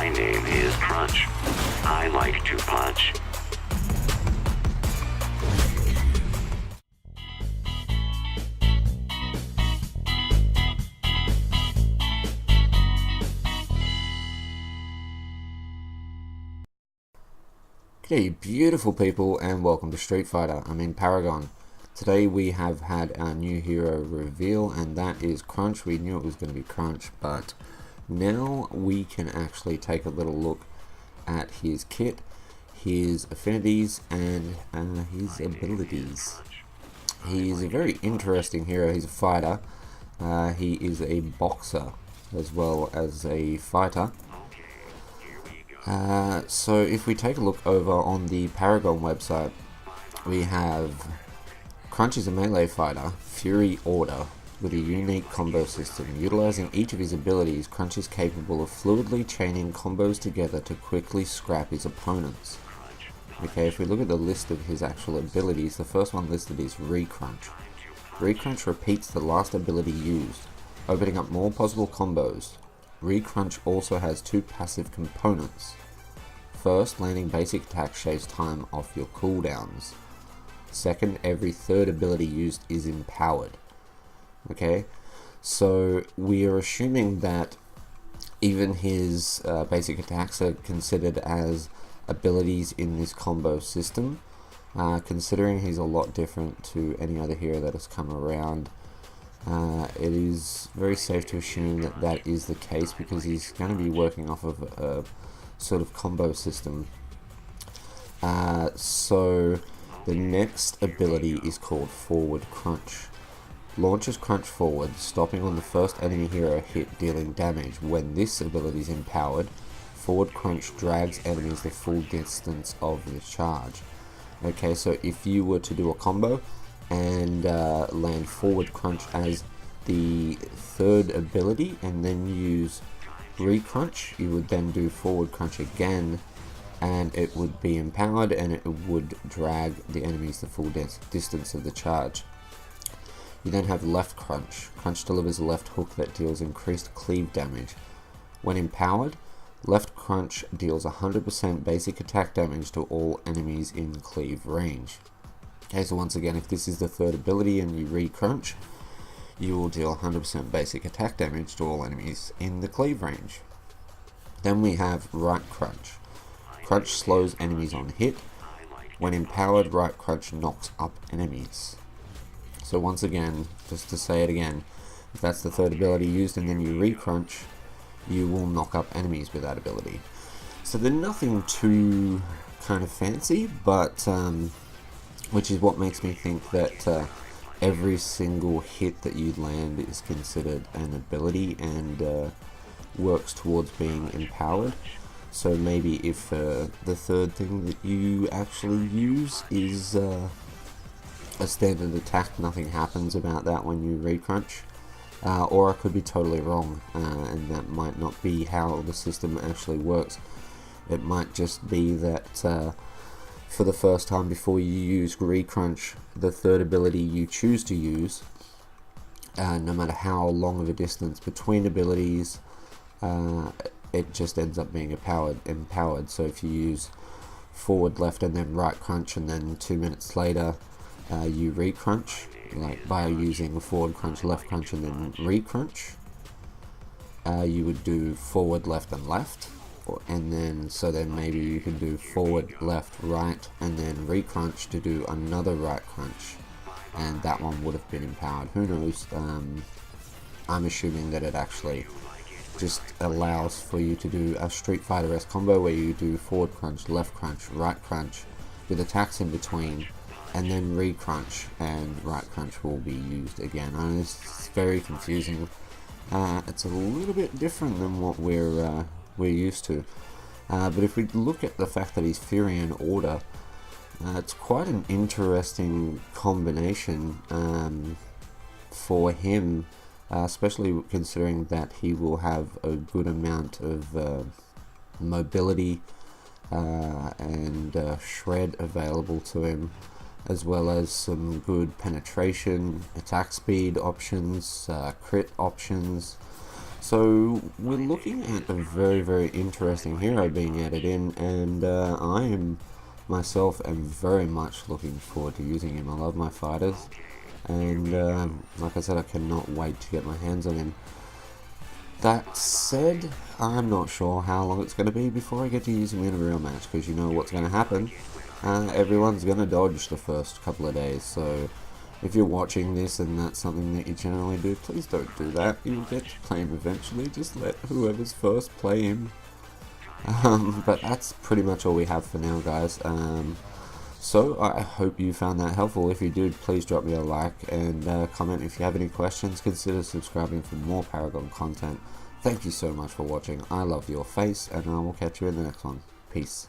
My name is Crunch. I like to punch. G'day beautiful people and welcome to Street Fighter. I'm in Paragon. Today we have had our new hero reveal and that is Crunch. We knew it was going to be Crunch, but now we can actually take a little look at his kit, his affinities and his abilities. He's a very interesting hero. He's a fighter. He is a boxer as well as a fighter. So if we take a look over on the Paragon website, we have Crunch is a melee fighter, Fury Order, with a unique combo system. Utilizing each of his abilities, Crunch is capable of fluidly chaining combos together to quickly scrap his opponents. Okay, if we look at the list of his actual abilities, the first one listed is Recrunch. Recrunch repeats the last ability used, opening up more possible combos. Recrunch also has two passive components. First, landing basic attack shaves time off your cooldowns. Second, every third ability used is empowered. Okay, so we are assuming that even his basic attacks are considered as abilities in this combo system. Considering he's a lot different to any other hero that has come around, it is very safe to assume that that is the case because he's going to be working off of a sort of combo system. So the next ability is called Forward Crunch. Launches Crunch forward, stopping on the first enemy hero hit, dealing damage. When this ability is empowered, Forward Crunch drags enemies the full distance of the charge. Okay, so if you were to do a combo and land Forward Crunch as the third ability and then use Recrunch, you would then do Forward Crunch again and it would be empowered and it would drag the enemies the full distance of the charge. You then have Left Crunch. Crunch delivers a left hook that deals increased cleave damage. When empowered, Left Crunch deals 100% basic attack damage to all enemies in cleave range. Okay, so once again, if this is the third ability and you Recrunch, you will deal 100% basic attack damage to all enemies in the cleave range. Then we have Right Crunch. Crunch slows enemies on hit. When empowered, Right Crunch knocks up enemies. So once again, just to say it again, if that's the third ability used and then you Recrunch, you will knock up enemies with that ability. So they're nothing too kind of fancy, but which is what makes me think that every single hit that you land is considered an ability and works towards being empowered. So maybe if the third thing that you actually use is a standard attack, nothing happens about that when you Recrunch. Or I could be totally wrong, and that might not be how the system actually works. It might just be that for the first time before you use Recrunch, the third ability you choose to use, no matter how long of a distance between abilities, it just ends up being empowered. So if you use Forward, Left and then Right Crunch and then 2 minutes later you Recrunch, like by using Forward Crunch, Left Crunch and then Recrunch, you would do Forward, Left and Left, and then then maybe you can do Forward, Left, Right and then Recrunch to do another Right Crunch, and that one would have been empowered. Who knows? I'm assuming that it actually just allows for you to do a Street Fighter-esque combo where you do Forward Crunch, Left Crunch, Right Crunch with attacks in between, and then Recrunch, and Right Crunch will be used again. And it's very confusing. It's a little bit different than what we're used to. But if we look at the fact that he's Fury and Order, it's quite an interesting combination for him, especially considering that he will have a good amount of mobility and shred available to him, as well as some good penetration, attack speed options, crit options, So we're looking at a very interesting hero being added in, and I am myself am very much looking forward to using him. I love my fighters, and like I said, I cannot wait to get my hands on him. That said, I'm not sure how long it's going to be before I get to use him in a real match, because you know what's going to happen. Everyone's going to dodge the first couple of days, so if you're watching this and that's something that you generally do, please don't do that. You'll get to play him eventually, just let whoever's first play him. But that's pretty much all we have for now, guys. So I hope you found that helpful. If you did, please drop me a like and comment. If you have any questions, consider subscribing for more Paragon content. Thank you so much for watching. I love your face, and I will catch you in the next one. Peace.